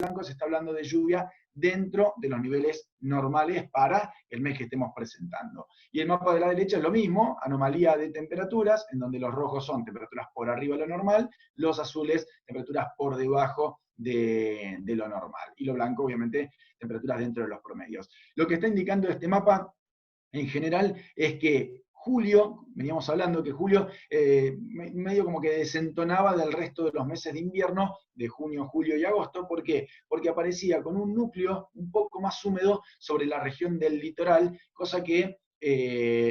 blanco se está hablando de lluvia dentro de los niveles normales para el mes que estemos presentando. Y el mapa de la derecha es lo mismo, anomalía de temperaturas, en donde los rojos son temperaturas por arriba de lo normal, los azules temperaturas por debajo de lo normal. Y lo blanco, obviamente, temperaturas dentro de los promedios. Lo que está indicando este mapa, en general, es que julio, veníamos hablando que julio medio como que desentonaba del resto de los meses de invierno, de junio, julio y agosto. ¿Por qué? Porque aparecía con un núcleo un poco más húmedo sobre la región del litoral, cosa que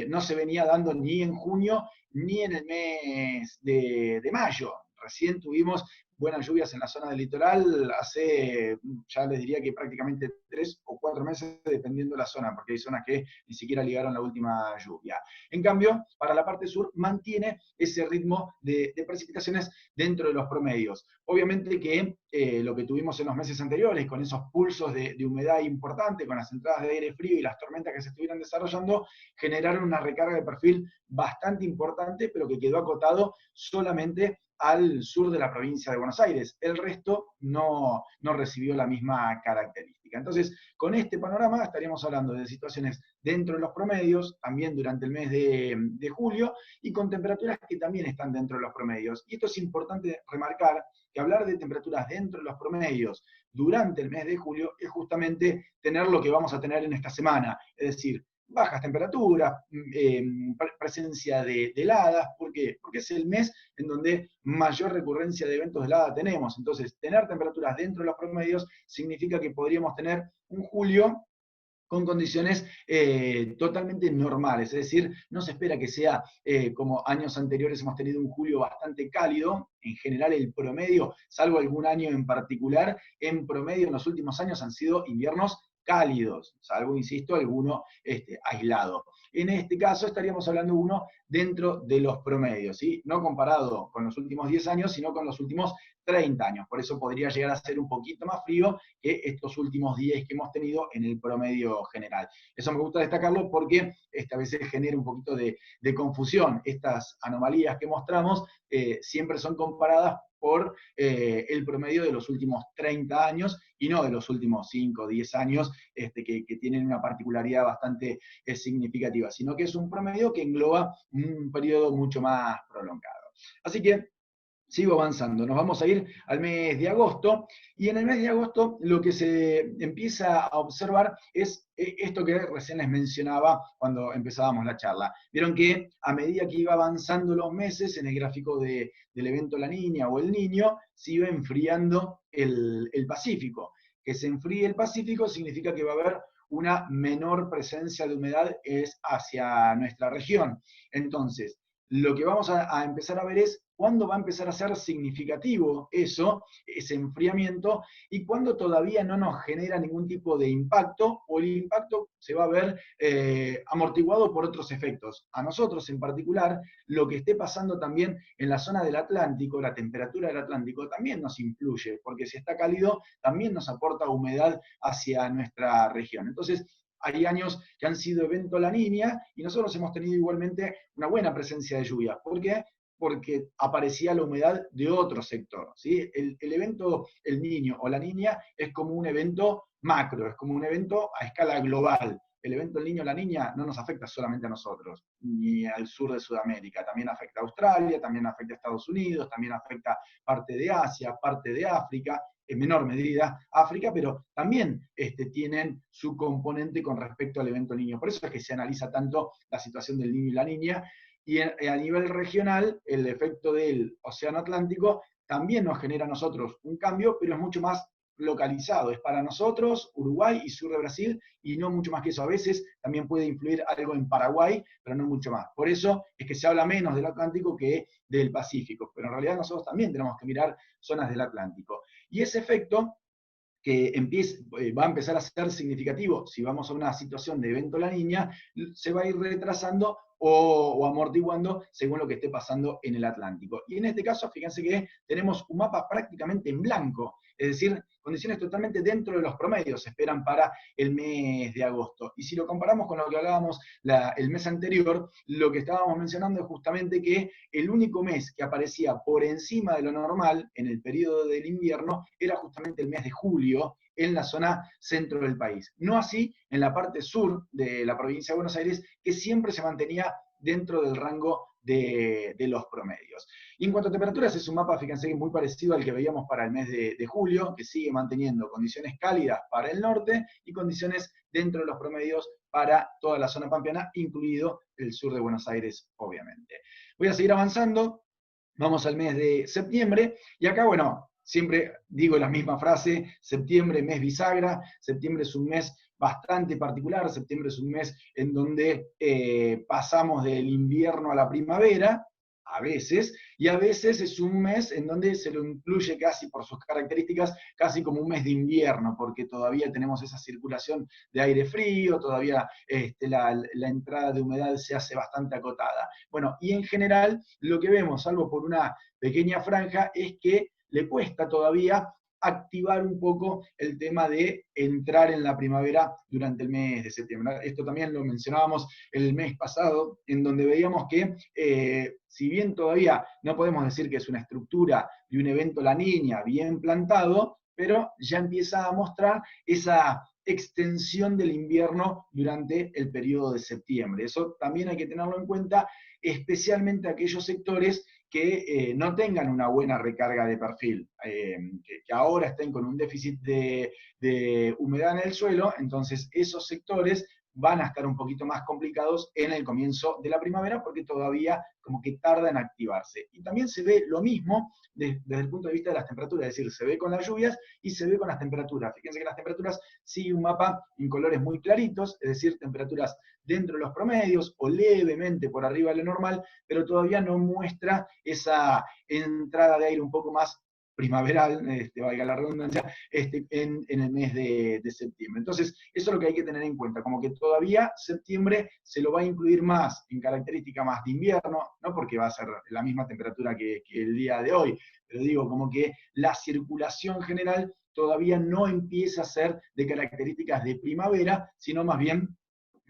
no se venía dando ni en junio ni en el mes de mayo. Recién tuvimos buenas lluvias en la zona del litoral hace, ya les diría que prácticamente 3 o 4 meses, dependiendo de la zona, porque hay zonas que ni siquiera ligaron la última lluvia. En cambio, para la parte sur mantiene ese ritmo de precipitaciones dentro de los promedios. Obviamente que lo que tuvimos en los meses anteriores, con esos pulsos de humedad importante, con las entradas de aire frío y las tormentas que se estuvieron desarrollando, generaron una recarga de perfil bastante importante, pero que quedó acotado solamente al sur de la provincia de Buenos Aires. El resto no recibió la misma característica. Entonces, con este panorama estaríamos hablando de situaciones dentro de los promedios, también durante el mes de julio, y con temperaturas que también están dentro de los promedios. Y esto es importante remarcar, que hablar de temperaturas dentro de los promedios durante el mes de julio es justamente tener lo que vamos a tener en esta semana, es decir, bajas temperaturas, presencia de heladas. ¿Por qué? Porque es el mes en donde mayor recurrencia de eventos de helada tenemos. Entonces, tener temperaturas dentro de los promedios significa que podríamos tener un julio con condiciones totalmente normales, es decir, no se espera que sea como años anteriores hemos tenido un julio bastante cálido. En general el promedio, salvo algún año en particular, en promedio en los últimos años han sido inviernos cálidos, salvo, insisto, alguno aislado. En este caso estaríamos hablando de uno dentro de los promedios, ¿sí? No comparado con los últimos 10 años, sino con los últimos 30 años. Por eso podría llegar a ser un poquito más frío que estos últimos 10 que hemos tenido en el promedio general. Eso me gusta destacarlo porque a veces genera un poquito de confusión. Estas anomalías que mostramos siempre son comparadas por el promedio de los últimos 30 años y no de los últimos 5 o 10 años que tienen una particularidad bastante significativa, sino que es un promedio que engloba un periodo mucho más prolongado. Así que sigo avanzando, nos vamos a ir al mes de agosto, y en el mes de agosto lo que se empieza a observar es esto que recién les mencionaba cuando empezábamos la charla. Vieron que a medida que iba avanzando los meses, en el gráfico del evento La Niña o El Niño, se iba enfriando el Pacífico. Que se enfríe el Pacífico significa que va a haber una menor presencia de humedad hacia nuestra región. Entonces, lo que vamos a empezar a ver es cuándo va a empezar a ser significativo eso, ese enfriamiento, y cuándo todavía no nos genera ningún tipo de impacto, o el impacto se va a ver amortiguado por otros efectos. A nosotros en particular, lo que esté pasando también en la zona del Atlántico, la temperatura del Atlántico, también nos influye, porque si está cálido, también nos aporta humedad hacia nuestra región. Entonces, hay años que han sido evento La Niña y nosotros hemos tenido igualmente una buena presencia de lluvia. ¿Por qué? Porque aparecía la humedad de otro sector, ¿sí? El evento El Niño o La Niña es como un evento macro, es como un evento a escala global. El evento El Niño o La Niña no nos afecta solamente a nosotros, ni al sur de Sudamérica, también afecta a Australia, también afecta a Estados Unidos, también afecta parte de Asia, parte de África, en menor medida África, pero también tienen su componente con respecto al evento Niño. Por eso es que se analiza tanto la situación del niño y la niña, y a nivel regional, el efecto del Océano Atlántico también nos genera a nosotros un cambio, pero es mucho más localizado. Es para nosotros, Uruguay y sur de Brasil, y no mucho más que eso. A veces también puede influir algo en Paraguay, pero no mucho más. Por eso es que se habla menos del Atlántico que del Pacífico, pero en realidad nosotros también tenemos que mirar zonas del Atlántico. Y ese efecto que va a empezar a ser significativo, si vamos a una situación de evento La Niña, se va a ir retrasando o amortiguando según lo que esté pasando en el Atlántico. Y en este caso, fíjense que tenemos un mapa prácticamente en blanco. es decir, condiciones totalmente dentro de los promedios se esperan para el mes de agosto. Y si lo comparamos con lo que hablábamos el mes anterior, lo que estábamos mencionando es justamente que el único mes que aparecía por encima de lo normal en el periodo del invierno era justamente el mes de julio en la zona centro del país. No así en la parte sur de la provincia de Buenos Aires, que siempre se mantenía dentro del rango de los promedios. Y en cuanto a temperaturas, es un mapa, fíjense, muy parecido al que veíamos para el mes de julio, que sigue manteniendo condiciones cálidas para el norte y condiciones dentro de los promedios para toda la zona pampeana, incluido el sur de Buenos Aires, obviamente. Voy a seguir avanzando, vamos al mes de septiembre, y acá, bueno, siempre digo la misma frase: septiembre, mes bisagra. Septiembre es un mes bastante particular. Septiembre es un mes en donde pasamos del invierno a la primavera, a veces, y a veces es un mes en donde se lo incluye casi por sus características, casi como un mes de invierno, porque todavía tenemos esa circulación de aire frío, todavía la entrada de humedad se hace bastante acotada. Bueno, y en general lo que vemos, salvo por una pequeña franja, es que le cuesta todavía activar un poco el tema de entrar en la primavera durante el mes de septiembre. Esto también lo mencionábamos el mes pasado, en donde veíamos que si bien todavía no podemos decir que es una estructura de un evento La Niña bien plantado, pero ya empieza a mostrar esa extensión del invierno durante el periodo de septiembre. Eso también hay que tenerlo en cuenta, especialmente aquellos sectores que no tengan una buena recarga de perfil, que ahora estén con un déficit de humedad en el suelo. Entonces esos sectores van a estar un poquito más complicados en el comienzo de la primavera, porque todavía como que tarda en activarse. Y también se ve lo mismo desde el punto de vista de las temperaturas, es decir, se ve con las lluvias y se ve con las temperaturas. Fíjense que las temperaturas sigue un mapa en colores muy claritos, es decir, temperaturas dentro de los promedios o levemente por arriba de lo normal, pero todavía no muestra esa entrada de aire un poco más primaveral, valga la redundancia, en el mes de septiembre. Entonces, eso es lo que hay que tener en cuenta, como que todavía septiembre se lo va a incluir más en característica más de invierno, no porque va a ser la misma temperatura que el día de hoy, pero digo, como que la circulación general todavía no empieza a ser de características de primavera, sino más bien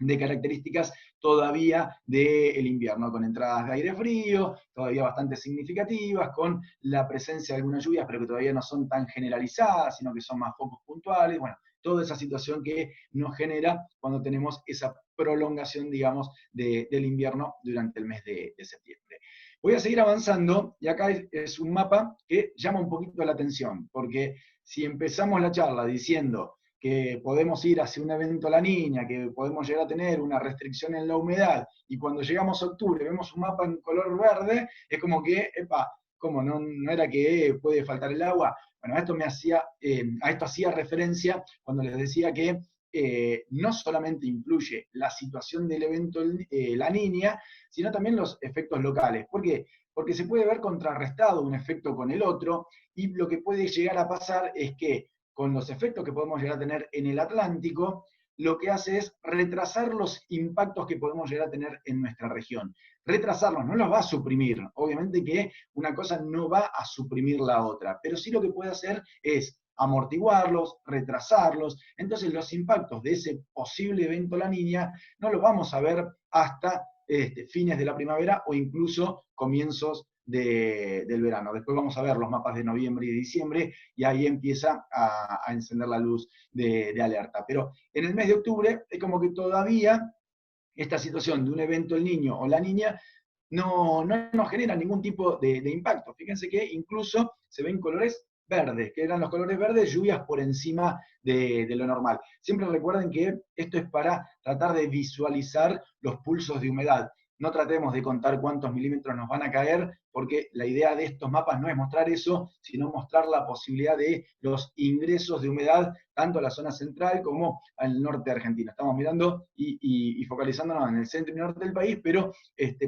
de características todavía del invierno, con entradas de aire frío, todavía bastante significativas, con la presencia de algunas lluvias, pero que todavía no son tan generalizadas, sino que son más focos puntuales. Bueno, toda esa situación que nos genera cuando tenemos esa prolongación, digamos, del invierno durante el mes de septiembre. Voy a seguir avanzando, y acá es un mapa que llama un poquito la atención, porque si empezamos la charla diciendo que podemos ir hacia un evento La Niña, que podemos llegar a tener una restricción en la humedad, y cuando llegamos a octubre vemos un mapa en color verde, es como que, epa, ¿cómo? ¿No era que puede faltar el agua? Bueno, a esto hacía referencia cuando les decía que no solamente influye la situación del evento La Niña, sino también los efectos locales. ¿Por qué? Porque se puede ver contrarrestado un efecto con el otro, y lo que puede llegar a pasar es que con los efectos que podemos llegar a tener en el Atlántico, lo que hace es retrasar los impactos que podemos llegar a tener en nuestra región. Retrasarlos, no los va a suprimir. Obviamente que una cosa no va a suprimir la otra, pero sí lo que puede hacer es amortiguarlos, retrasarlos. Entonces los impactos de ese posible evento La Niña no los vamos a ver hasta fines de la primavera o incluso comienzos del verano. Después vamos a ver los mapas de noviembre y diciembre, y ahí empieza a encender la luz de alerta. Pero en el mes de octubre es como que todavía esta situación de un evento El Niño o La Niña no nos genera ningún tipo de impacto. Fíjense que incluso se ven colores verdes, que eran los colores verdes, lluvias por encima de lo normal. Siempre recuerden que esto es para tratar de visualizar los pulsos de humedad. No tratemos de contar cuántos milímetros nos van a caer, porque la idea de estos mapas no es mostrar eso, sino mostrar la posibilidad de los ingresos de humedad, tanto a la zona central como al norte de Argentina. Estamos mirando y focalizándonos en el centro y norte del país, pero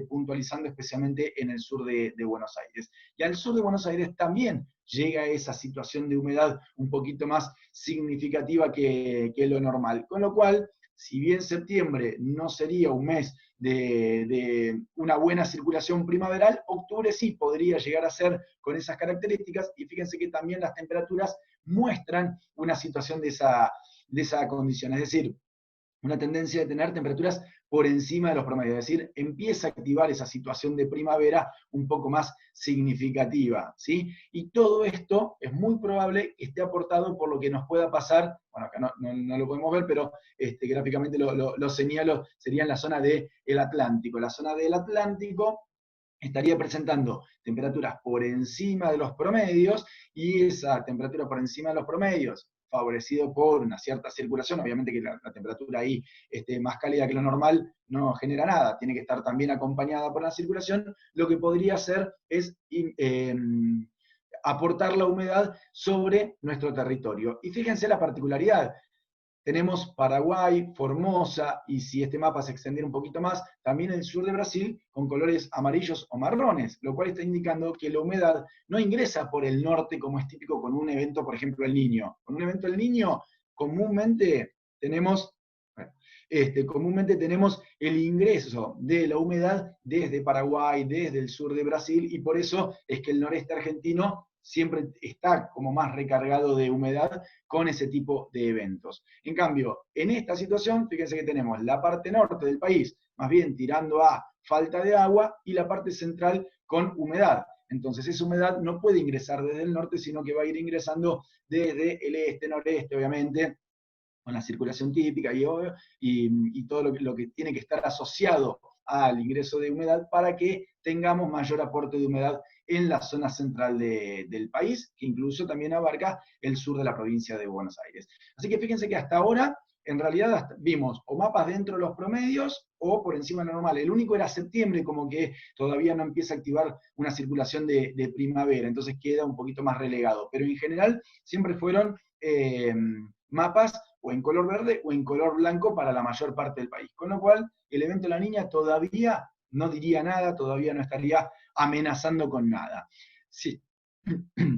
puntualizando especialmente en el sur de Buenos Aires. Y al sur de Buenos Aires también llega esa situación de humedad un poquito más significativa que lo normal. Con lo cual, si bien septiembre no sería un mes de una buena circulación primaveral, octubre sí podría llegar a ser con esas características, y fíjense que también las temperaturas muestran una situación de esa condición, es decir, una tendencia de tener temperaturas por encima de los promedios, es decir, empieza a activar esa situación de primavera un poco más significativa, ¿sí? Y todo esto es muy probable que esté aportado por lo que nos pueda pasar, bueno, acá no lo podemos ver, pero gráficamente lo señalo, sería en la zona del Atlántico. La zona del Atlántico estaría presentando temperaturas por encima de los promedios, y esa temperatura por encima de los promedios, favorecido por una cierta circulación, obviamente que la temperatura ahí más cálida que lo normal no genera nada, tiene que estar también acompañada por la circulación, lo que podría hacer es aportar la humedad sobre nuestro territorio. Y fíjense la particularidad, tenemos Paraguay, Formosa, y si este mapa se extendiera un poquito más, también el sur de Brasil con colores amarillos o marrones, lo cual está indicando que la humedad no ingresa por el norte como es típico con un evento, por ejemplo, el Niño. Con un evento del Niño, comúnmente tenemos, bueno, comúnmente tenemos el ingreso de la humedad desde Paraguay, desde el sur de Brasil, y por eso es que el noreste argentino siempre está como más recargado de humedad con ese tipo de eventos. En cambio, en esta situación, fíjense que tenemos la parte norte del país, más bien tirando a falta de agua, y la parte central con humedad. Entonces esa humedad no puede ingresar desde el norte, sino que va a ir ingresando desde el este, noreste, obviamente, con la circulación típica y todo lo que tiene que estar asociado al ingreso de humedad para que tengamos mayor aporte de humedad en la zona central del país, que incluso también abarca el sur de la provincia de Buenos Aires. Así que fíjense que hasta ahora, en realidad, vimos o mapas dentro de los promedios o por encima de lo normal. El único era septiembre, como que todavía no empieza a activar una circulación de primavera, entonces queda un poquito más relegado. Pero en general siempre fueron mapas o en color verde o en color blanco para la mayor parte del país. Con lo cual, el evento de la Niña todavía no diría nada, todavía no estaría amenazando con nada. Sí.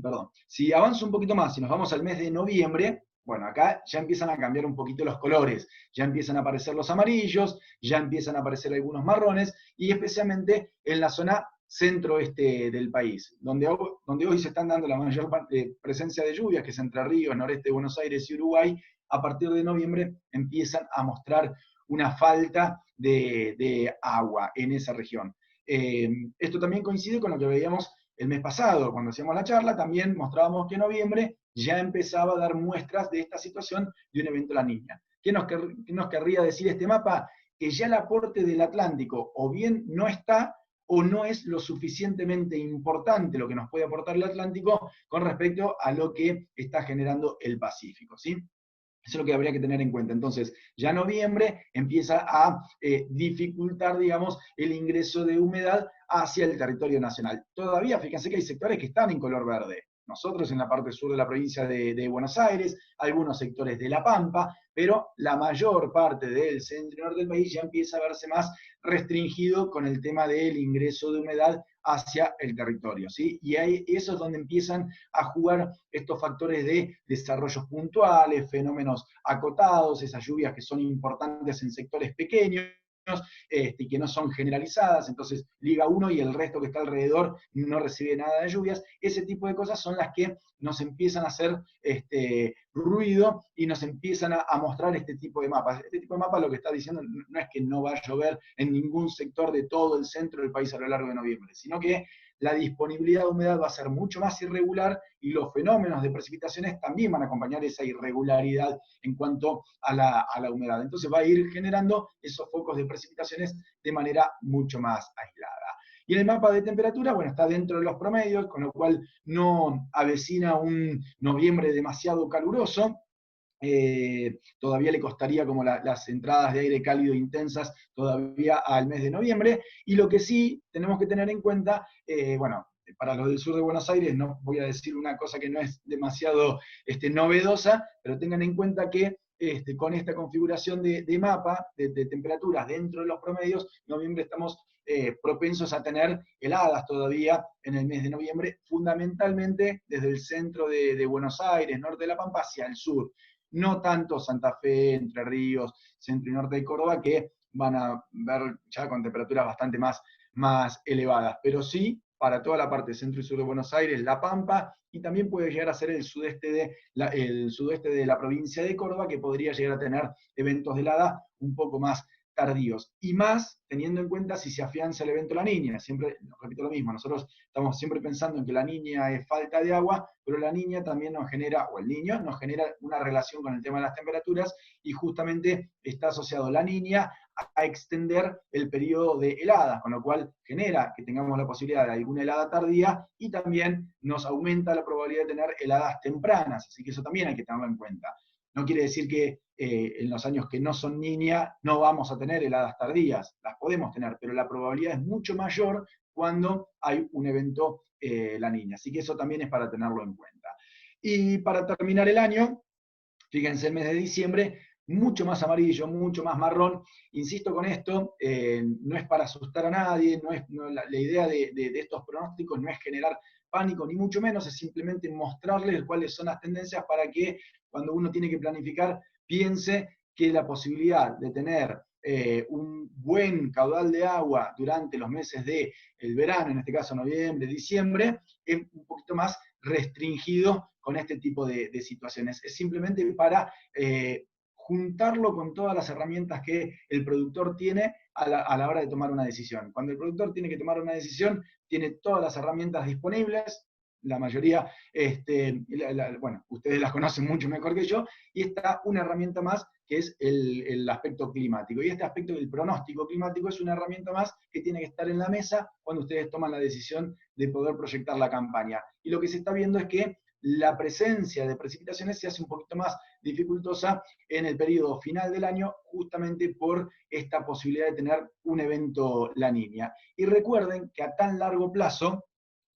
Perdón. Si avanzo un poquito más, si nos vamos al mes de noviembre, bueno, acá ya empiezan a cambiar un poquito los colores, ya empiezan a aparecer los amarillos, ya empiezan a aparecer algunos marrones, y especialmente en la zona centro-este del país, donde hoy se están dando la mayor presencia de lluvias, que es Entre Ríos, noreste de Buenos Aires y Uruguay. A partir de noviembre empiezan a mostrar una falta de agua en esa región. Esto también coincide con lo que veíamos el mes pasado, cuando hacíamos la charla, también mostrábamos que en noviembre ya empezaba a dar muestras de esta situación de un evento La Niña. ¿Qué nos querría decir este mapa? Que ya el aporte del Atlántico o bien no está, o no es lo suficientemente importante lo que nos puede aportar el Atlántico con respecto a lo que está generando el Pacífico, ¿sí? Eso es lo que habría que tener en cuenta. Entonces, ya noviembre empieza a dificultar, digamos, el ingreso de humedad hacia el territorio nacional. Todavía, fíjense que hay sectores que están en color verde. Nosotros en la parte sur de la provincia de Buenos Aires, algunos sectores de La Pampa, pero la mayor parte del centro y norte del país ya empieza a verse más restringido con el tema del ingreso de humedad hacia el territorio, ¿sí? Y eso es donde empiezan a jugar estos factores de desarrollos puntuales, fenómenos acotados, esas lluvias que son importantes en sectores pequeños, y que no son generalizadas, entonces Liga 1 y el resto que está alrededor no recibe nada de lluvias. Ese tipo de cosas son las que nos empiezan a hacer ruido y nos empiezan a mostrar este tipo de mapas. Este tipo de mapas lo que está diciendo no es que no va a llover en ningún sector de todo el centro del país a lo largo de noviembre, sino que la disponibilidad de humedad va a ser mucho más irregular y los fenómenos de precipitaciones también van a acompañar esa irregularidad en cuanto a la humedad. Entonces va a ir generando esos focos de precipitaciones de manera mucho más aislada. Y en el mapa de temperatura, bueno, está dentro de los promedios, con lo cual no avecina un noviembre demasiado caluroso. Todavía le costaría como las entradas de aire cálido intensas todavía al mes de noviembre, y lo que sí tenemos que tener en cuenta, bueno, para los del sur de Buenos Aires no voy a decir una cosa que no es demasiado novedosa, pero tengan en cuenta que con esta configuración de mapa, de temperaturas dentro de los promedios, en noviembre estamos propensos a tener heladas todavía en el mes de noviembre, fundamentalmente desde el centro de Buenos Aires, norte de La Pampa, hacia el sur. no tanto Santa Fe, Entre Ríos, centro y norte de Córdoba, que van a ver ya con temperaturas bastante más elevadas, pero sí para toda la parte centro y sur de Buenos Aires, La Pampa, y también puede llegar a ser el sudoeste de la provincia de Córdoba, que podría llegar a tener eventos de helada un poco más tardíos, y más teniendo en cuenta si se afianza el evento La Niña. Siempre, repito lo mismo, nosotros estamos siempre pensando en que La Niña es falta de agua, pero La Niña también nos genera, o el niño, nos genera una relación con el tema de las temperaturas, y justamente está asociado La Niña a extender el periodo de heladas, con lo cual genera que tengamos la posibilidad de alguna helada tardía, y también nos aumenta la probabilidad de tener heladas tempranas, así que eso también hay que tenerlo en cuenta. No quiere decir que en los años que no son Niña no vamos a tener heladas tardías, las podemos tener, pero la probabilidad es mucho mayor cuando hay un evento La Niña. Así que eso también es para tenerlo en cuenta. Y para terminar el año, fíjense el mes de diciembre, mucho más amarillo, mucho más marrón. Insisto con esto, no es para asustar a nadie, la idea de estos pronósticos no es generar pánico, ni mucho menos, es simplemente mostrarles cuáles son las tendencias para que cuando uno tiene que planificar, piense que la posibilidad de tener un buen caudal de agua durante los meses del verano, en este caso noviembre, diciembre, es un poquito más restringido con este tipo de situaciones. Es simplemente para juntarlo con todas las herramientas que el productor tiene a la hora de tomar una decisión. Cuando el productor tiene que tomar una decisión, tiene todas las herramientas disponibles, la mayoría, bueno, ustedes las conocen mucho mejor que yo, y está una herramienta más que es el aspecto climático. Y este aspecto del pronóstico climático es una herramienta más que tiene que estar en la mesa cuando ustedes toman la decisión de poder proyectar la campaña. Y lo que se está viendo es que la presencia de precipitaciones se hace un poquito más dificultosa en el periodo final del año, justamente por esta posibilidad de tener un evento La Niña. Y recuerden que a tan largo plazo,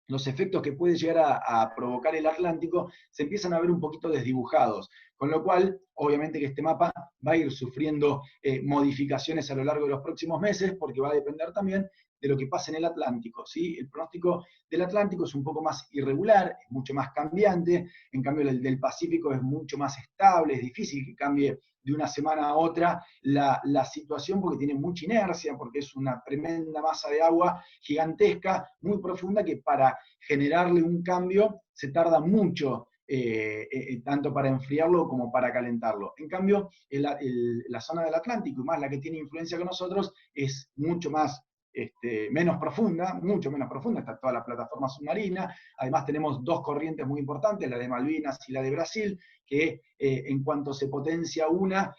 los efectos que puede llegar a provocar el Atlántico se empiezan a ver un poquito desdibujados, con lo cual, obviamente que este mapa va a ir sufriendo modificaciones a lo largo de los próximos meses, porque va a depender también de lo que pase en el Atlántico, ¿sí? El pronóstico del Atlántico es un poco más irregular, es mucho más cambiante, en cambio el del Pacífico es mucho más estable, es difícil que cambie de una semana a otra la situación, porque tiene mucha inercia, porque es una tremenda masa de agua gigantesca, muy profunda, que para generarle un cambio se tarda mucho, tanto para enfriarlo como para calentarlo. En cambio, la zona del Atlántico, y más la que tiene influencia con nosotros, es mucho más menos profunda, mucho menos profunda, está toda la plataforma submarina. Además tenemos dos corrientes muy importantes, la de Malvinas y la de Brasil, que en cuanto se potencia una,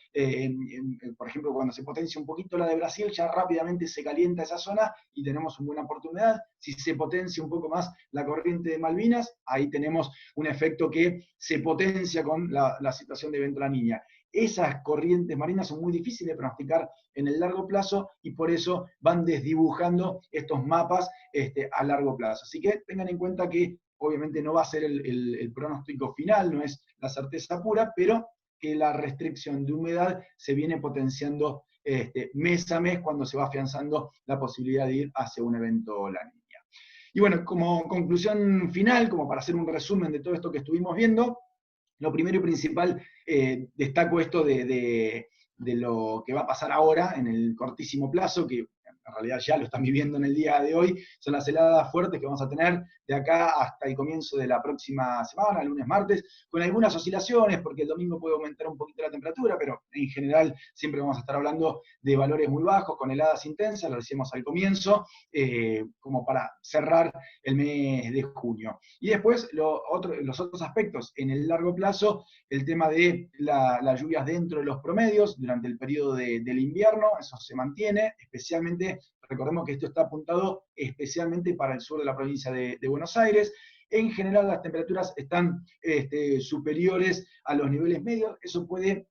por ejemplo, cuando se potencia un poquito la de Brasil, ya rápidamente se calienta esa zona y tenemos una buena oportunidad. Si se potencia un poco más la corriente de Malvinas, ahí tenemos un efecto que se potencia con la situación de evento La Niña. Esas corrientes marinas son muy difíciles de pronosticar en el largo plazo, y por eso van desdibujando estos mapas a largo plazo. Así que tengan en cuenta que obviamente no va a ser el pronóstico final, no es la certeza pura, pero que la restricción de humedad se viene potenciando mes a mes cuando se va afianzando la posibilidad de ir hacia un evento La Niña. Y bueno, como conclusión final, como para hacer un resumen de todo esto que estuvimos viendo, lo primero y principal, destaco esto de lo que va a pasar ahora en el cortísimo plazo, que en realidad ya lo están viviendo en el día de hoy, son las heladas fuertes que vamos a tener de acá hasta el comienzo de la próxima semana, lunes, martes, con algunas oscilaciones, porque el domingo puede aumentar un poquito la temperatura, pero en general siempre vamos a estar hablando de valores muy bajos, con heladas intensas, lo decíamos al comienzo, como para cerrar el mes de junio. Y después los otros aspectos, en el largo plazo, el tema de las lluvias dentro de los promedios durante el periodo del invierno, eso se mantiene, especialmente, recordemos que esto está apuntado especialmente para el sur de la provincia de Buenos Aires. En general las temperaturas están superiores a los niveles medios, eso puede,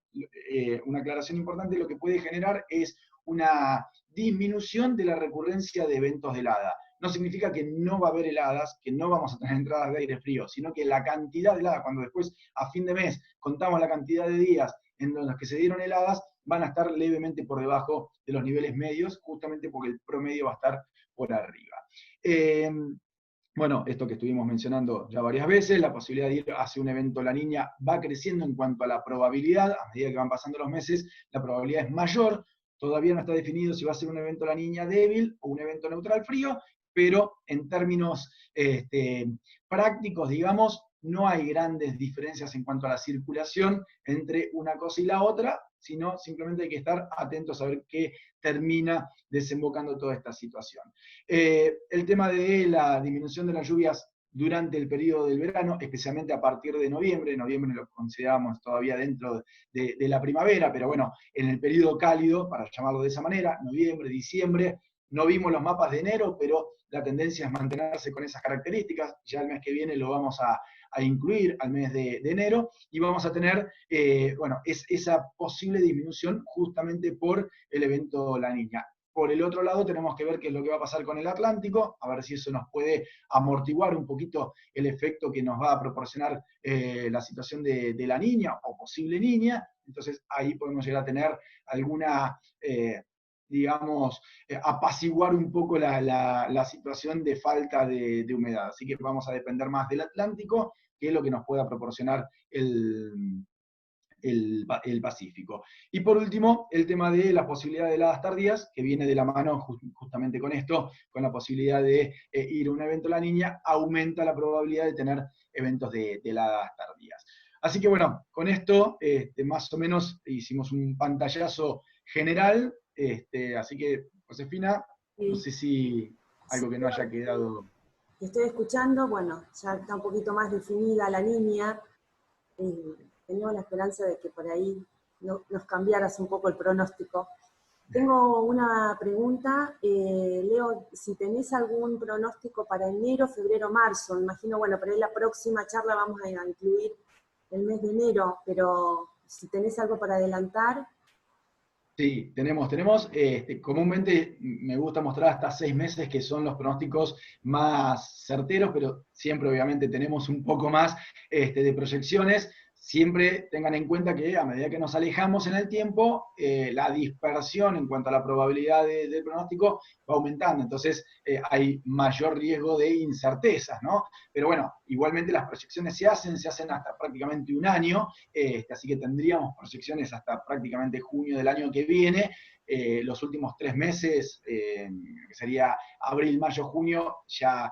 una aclaración importante, lo que puede generar es una disminución de la recurrencia de eventos de helada. No significa que no va a haber heladas, que no vamos a tener entradas de aire frío, sino que la cantidad de heladas, cuando después a fin de mes contamos la cantidad de días en los que se dieron heladas, van a estar levemente por debajo de los niveles medios, justamente porque el promedio va a estar por arriba. Bueno, esto que estuvimos mencionando ya varias veces, la posibilidad de ir hacia un evento La Niña va creciendo en cuanto a la probabilidad, a medida que van pasando los meses, la probabilidad es mayor. Todavía no está definido si va a ser un evento La Niña débil o un evento neutral frío, pero en términos prácticos, digamos, no hay grandes diferencias en cuanto a la circulación entre una cosa y la otra, sino simplemente hay que estar atentos a ver qué termina desembocando toda esta situación. El tema de la disminución de las lluvias durante el periodo del verano, especialmente a partir de noviembre lo consideramos todavía dentro de la primavera, pero bueno, en el periodo cálido, para llamarlo de esa manera, noviembre, diciembre, no vimos los mapas de enero, pero la tendencia es mantenerse con esas características, ya el mes que viene lo vamos a incluir al mes de enero, y vamos a tener, bueno, esa posible disminución justamente por el evento La Niña. Por el otro lado, tenemos que ver qué es lo que va a pasar con el Atlántico, a ver si eso nos puede amortiguar un poquito el efecto que nos va a proporcionar la situación de la niña o posible niña. Entonces ahí podemos llegar a tener alguna, digamos, apaciguar un poco la situación de falta de humedad. Así que vamos a depender más del Atlántico, que es lo que nos pueda proporcionar el Pacífico. Y por último, el tema de la posibilidad de heladas tardías, que viene de la mano justamente con esto, con la posibilidad de ir a un evento La Niña, aumenta la probabilidad de tener eventos de heladas tardías. Así que bueno, con esto más o menos hicimos un pantallazo general, así que, Josefina, no Sí, sé si sí, algo que no haya quedado. te estoy escuchando, bueno, ya está un poquito más definida la línea. Tenemos la esperanza de que por ahí nos cambiaras un poco el pronóstico. Tengo una pregunta, Leo, si tenés algún pronóstico para enero, febrero, marzo. Me imagino, bueno, por ahí la próxima charla vamos a incluir el mes de enero, pero si tenés algo para adelantar. Sí, tenemos, comúnmente me gusta mostrar hasta 6 meses que son los pronósticos más certeros, pero siempre obviamente tenemos un poco más de proyecciones. Siempre tengan en cuenta que a medida que nos alejamos en el tiempo, la dispersión en cuanto a la probabilidad del pronóstico va aumentando, entonces hay mayor riesgo de incertezas, ¿no? Pero bueno, igualmente las proyecciones se hacen hasta prácticamente un año, así que tendríamos proyecciones hasta prácticamente junio del año que viene. Los últimos 3 meses, que sería abril, mayo, junio, ya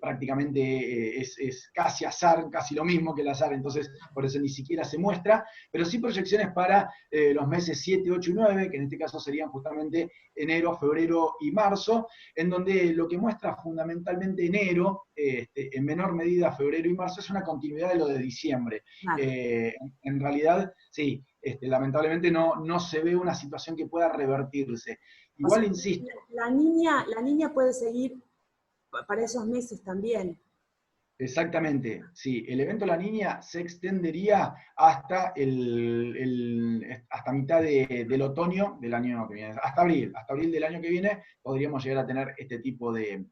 prácticamente es casi azar, casi lo mismo que el azar, entonces por eso ni siquiera se muestra, pero sí proyecciones para los meses 7, 8 y 9, que en este caso serían justamente enero, febrero y marzo, en donde lo que muestra fundamentalmente enero, en menor medida febrero y marzo, es una continuidad de lo de diciembre. Vale. En realidad, sí, lamentablemente no se ve una situación que pueda revertirse. O sea, Igual insisto, la niña puede seguir para esos meses también. exactamente, sí, el evento La Niña se extendería hasta hasta mitad del otoño del año que viene, hasta abril del año que viene podríamos llegar a tener este tipo de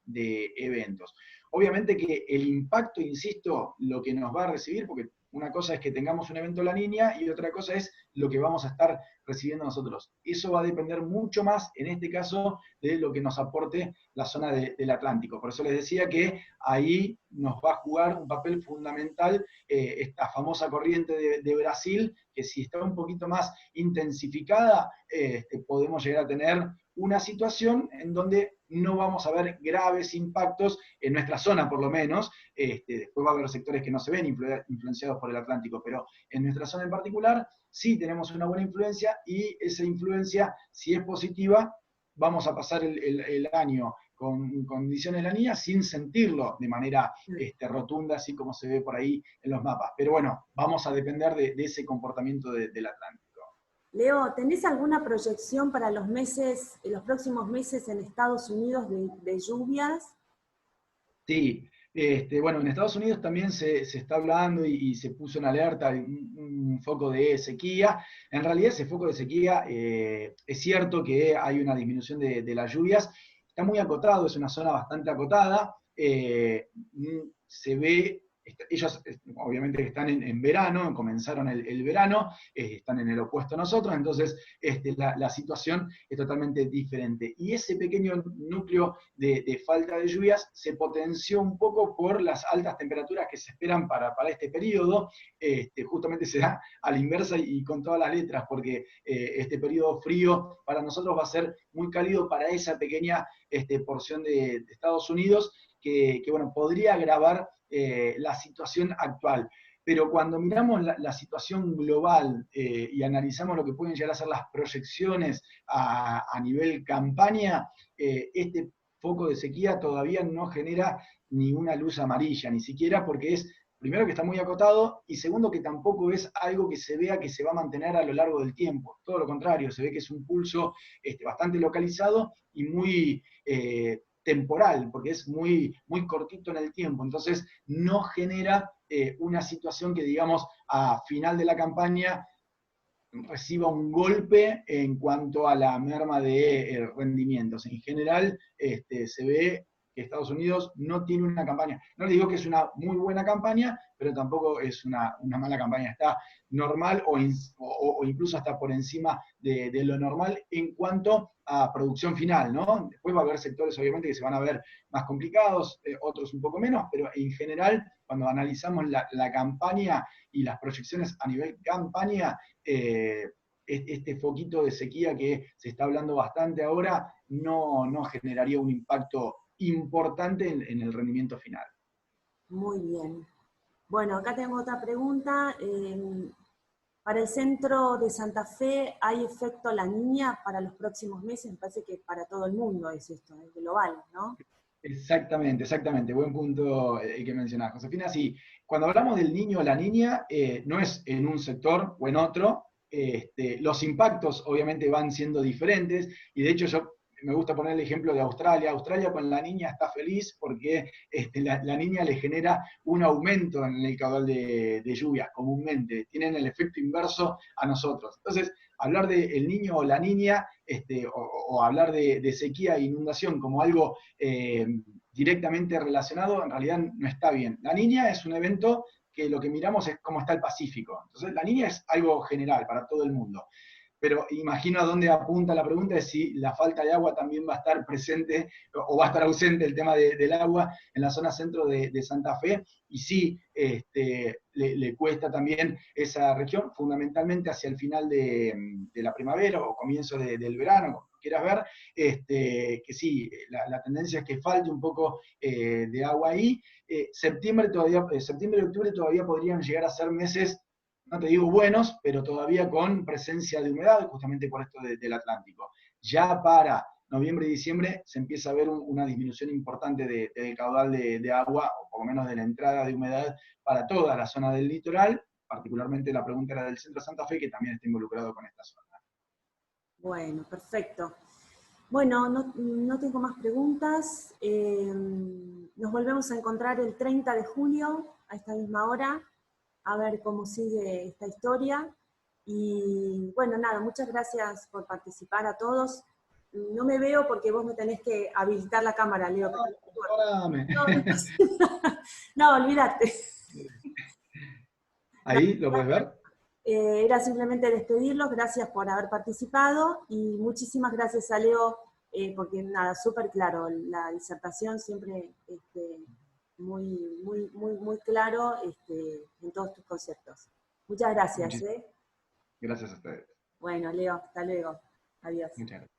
eventos. Obviamente que el impacto, insisto, lo que nos va a recibir, porque una cosa es que tengamos un evento La Niña y otra cosa es lo que vamos a estar recibiendo nosotros. Eso va a depender mucho más, en este caso, de lo que nos aporte la zona del Atlántico. Por eso les decía que ahí nos va a jugar un papel fundamental esta famosa corriente de Brasil, que si está un poquito más intensificada, podemos llegar a tener una situación en donde no vamos a ver graves impactos en nuestra zona, por lo menos. Después va a haber sectores que no se ven influenciados por el Atlántico, pero en nuestra zona en particular sí tenemos una buena influencia, y esa influencia, si es positiva, vamos a pasar el año con condiciones de La Niña sin sentirlo de manera rotunda, así como se ve por ahí en los mapas. Pero bueno, vamos a depender de ese comportamiento del Atlántico. Leo, ¿tenés alguna proyección para los meses, los próximos meses en Estados Unidos de lluvias? Sí, bueno, en Estados Unidos también se está hablando y se puso en alerta un foco de sequía. En realidad ese foco de sequía, es cierto que hay una disminución de las lluvias, está muy acotado, es una zona bastante acotada, se ve ellos obviamente están en verano, comenzaron el verano, están en el opuesto a nosotros, entonces la situación es totalmente diferente. Y ese pequeño núcleo de falta de lluvias se potenció un poco por las altas temperaturas que se esperan para este periodo. Justamente se da a la inversa y con todas las letras, porque este periodo frío para nosotros va a ser muy cálido para esa pequeña porción de Estados Unidos, que bueno, podría agravar la situación actual. Pero cuando miramos la situación global y analizamos lo que pueden llegar a ser las proyecciones a nivel campaña, este foco de sequía todavía no genera ni una luz amarilla, ni siquiera, porque es, primero, que está muy acotado, y segundo, que tampoco es algo que se vea que se va a mantener a lo largo del tiempo. Todo lo contrario, se ve que es un pulso bastante localizado y muy temporal, porque es muy, muy cortito en el tiempo. Entonces no genera una situación que, digamos, a final de la campaña reciba un golpe en cuanto a la merma de rendimientos. En general, se ve que Estados Unidos no tiene una campaña. No les digo que es una muy buena campaña, pero tampoco es una mala campaña. Está normal o incluso hasta por encima de lo normal en cuanto a producción final, ¿no? Después va a haber sectores, obviamente, que se van a ver más complicados, otros un poco menos, pero en general, cuando analizamos la campaña y las proyecciones a nivel campaña, este foquito de sequía que se está hablando bastante ahora no generaría un impacto importante en el rendimiento final. Muy bien. Bueno, acá tengo otra pregunta. Para el centro de Santa Fe, ¿hay efecto La Niña para los próximos meses? Me parece que para todo el mundo es esto, es global, ¿no? Exactamente, exactamente. Buen punto el que mencionás, Josefina. Sí, cuando hablamos del niño o la niña, no es en un sector o en otro. Los impactos obviamente van siendo diferentes, y de hecho yo me gusta poner el ejemplo de Australia. Australia con la niña está feliz porque la niña le genera un aumento en el caudal de lluvia comúnmente. Tienen el efecto inverso a nosotros. Entonces, hablar de el niño o la niña, o hablar de sequía e inundación como algo directamente relacionado, en realidad no está bien. La niña es un evento que lo que miramos es cómo está el Pacífico. Entonces, la niña es algo general para todo el mundo. Pero imagino a dónde apunta la pregunta, es si la falta de agua también va a estar presente o va a estar ausente el tema del agua en la zona centro de Santa Fe, y sí, le cuesta también esa región, fundamentalmente hacia el final de la primavera o comienzo del verano, como quieras ver, que sí, la tendencia es que falte un poco de agua ahí. Septiembre y octubre todavía podrían llegar a ser meses, no te digo buenos, pero todavía con presencia de humedad, justamente por esto del Atlántico. Ya para noviembre y diciembre se empieza a ver una disminución importante del caudal de agua, o por lo menos de la entrada de humedad para toda la zona del litoral. Particularmente la pregunta era del centro de Santa Fe, que también está involucrado con esta zona. Bueno, perfecto. Bueno, no tengo más preguntas. Nos volvemos a encontrar el 30 de julio a esta misma hora, a ver cómo sigue esta historia. Y bueno, nada, muchas gracias por participar a todos. No me veo porque vos me tenés que habilitar la cámara, Leo. No, olvídate. ¿Ahí lo puedes ver? Era simplemente despedirlos, gracias por haber participado y muchísimas gracias a Leo, porque nada, súper claro, la disertación siempre muy claro en todos tus conceptos. Muchas gracias. Gracias a ustedes. Bueno, Leo, hasta luego. Adiós. Muchas gracias.